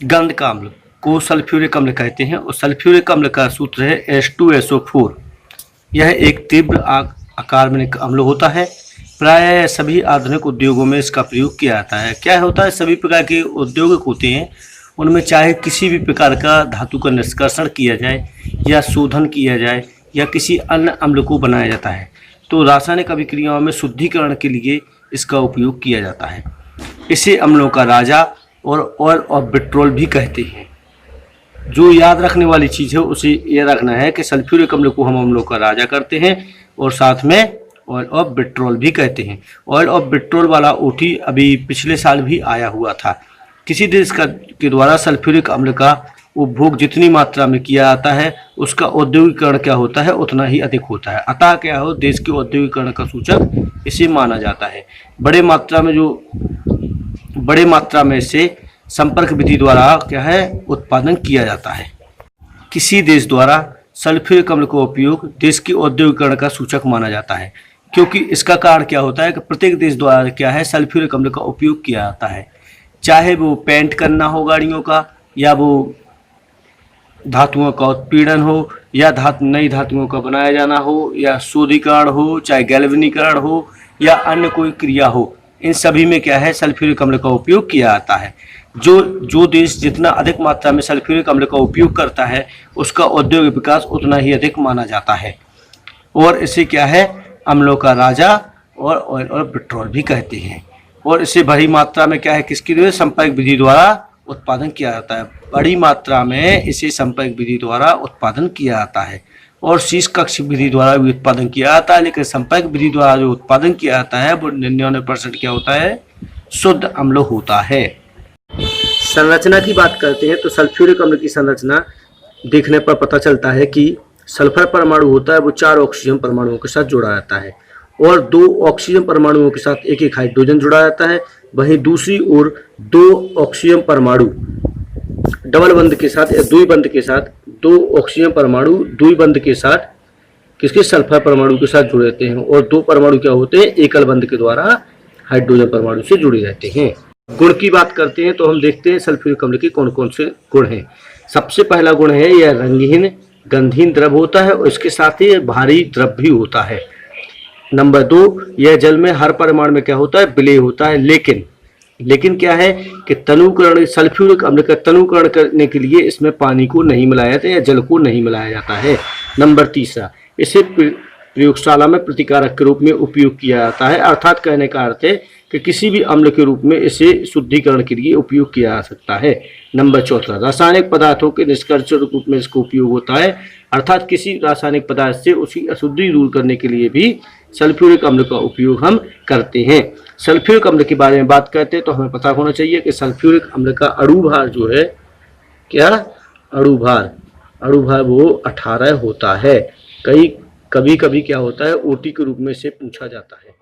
गंधक अम्ल को सल्फ्यूरिक अम्ल कहते हैं और सल्फ्यूरिक अम्ल का सूत्र है H2SO4। यह एक तीव्र आकार में अम्ल होता है। प्राय सभी आधुनिक उद्योगों में इसका प्रयोग किया जाता है। क्या होता है, सभी प्रकार के उद्योग होते हैं, उनमें चाहे किसी भी प्रकार का धातु का निष्कर्षण किया जाए या शोधन किया जाए या किसी अन्य अम्ल को बनाया जाता है, तो रासायनिक अभिक्रियाओं में शुद्धिकरण के लिए इसका उपयोग किया जाता है। इसे अम्लों का राजा और ऑयल ऑफ विट्रोल भी कहते हैं। जो याद रखने वाली चीज़ है उसे ये रखना है कि सल्फ्यूरिक अम्ल को हम अम्लों का राजा करते हैं और साथ में ऑयल ऑफ विट्रोल भी कहते हैं। ऑयल ऑफ विट्रोल वाला ओटी अभी पिछले साल भी आया हुआ था। किसी देश के द्वारा सल्फ्यूरिक अम्ल का उपभोग जितनी मात्रा में किया जाता है उसका औद्योगिकरण क्या होता है उतना ही अधिक होता है। अतः क्या हो, देश के औद्योगिकरण का सूचक इसे माना जाता है। बड़े मात्रा में इसे संपर्क विधि द्वारा क्या है उत्पादन किया जाता है। किसी देश द्वारा सल्फ्यूरिक अम्ल का उपयोग देश के औद्योगिकरण का सूचक माना जाता है, क्योंकि इसका कारण क्या होता है कि प्रत्येक देश द्वारा क्या है सल्फ्यूरिक अम्ल का उपयोग किया जाता है। चाहे वो पेंट करना हो गाड़ियों का, या वो धातुओं का उत्पीड़न हो, या नई धातुओं का बनाया जाना हो, या शोधीकरण हो, चाहे गैल्वेनीकरण हो या अन्य कोई क्रिया हो, इन सभी में क्या है सल्फ्यूरिक अम्ल का उपयोग किया जाता है। जो देश जितना अधिक मात्रा में सल्फ्यूरिक अम्ल का उपयोग करता है उसका औद्योगिक विकास उतना ही अधिक माना जाता है और इसे क्या है अम्लों का राजा और ऑयल और पेट्रोल भी कहते हैं। और इसे बड़ी मात्रा में क्या है किसकी द्वारा संपर्क विधि द्वारा उत्पादन किया जाता है। बड़ी मात्रा में इसे संपर्क विधि द्वारा उत्पादन किया जाता है और शीश कक्ष विधि द्वारा भी उत्पादन किया जाता है, लेकिन संपर्क विधि द्वारा जो उत्पादन किया जाता है वो 99% क्या होता है शुद्ध अम्ल होता है। संरचना की बात करते हैं तो सल्फ्यूरिक अम्ल की संरचना देखने पर पता चलता है कि सल्फर परमाणु होता है वो 4 ऑक्सीजन परमाणुओं के साथ जुड़ा जाता है और 2 ऑक्सीजन परमाणुओं के साथ एक हाइड्रोजन जुड़ा जाता है। वहीं दूसरी ओर 2 ऑक्सीजन परमाणु डबल बंध के साथ या द्विबंध के साथ 2 ऑक्सीजन परमाणु द्विबंध के साथ किसके सल्फर परमाणु के साथ जुड़े रहते हैं और 2 परमाणु क्या होते हैं एकल बंध के द्वारा हाइड्रोजन परमाणु से जुड़े रहते हैं। गुण की बात करते हैं तो हम देखते हैं सल्फ्यूरिक अम्ल के कौन कौन से गुण हैं। सबसे पहला गुण है यह रंगहीन गंधहीन द्रव होता है और इसके साथ ही भारी द्रव भी होता है। नंबर 2, यह जल में हर परमाणु में क्या होता है विलय होता है, लेकिन क्या है कि तनुकरण सल्फ्यूरिक अम्ल का तनुकरण करने के लिए इसमें पानी को नहीं मिलाया जाता या जल को नहीं मिलाया जाता है। नंबर 3, इसे प्रयोगशाला में प्रतिकारक के रूप में उपयोग किया जाता है, अर्थात कहने का अर्थ है कि किसी भी अम्ल के रूप में इसे शुद्धिकरण के लिए उपयोग किया जा सकता है। नंबर 4, रासायनिक पदार्थों के निष्कर्षण रूप में इसका उपयोग होता है, अर्थात किसी रासायनिक पदार्थ से उसकी अशुद्धि दूर करने के लिए भी सल्फ्यूरिक अम्ल का उपयोग हम करते हैं। सल्फ्यूरिक अम्ल के बारे में बात करते हैं तो हमें पता होना चाहिए कि सल्फ्यूरिक अम्ल का अणुभार जो है क्या अणुभार वो 18 होता है। कभी कभी क्या होता है ओटी के रूप में से पूछा जाता है।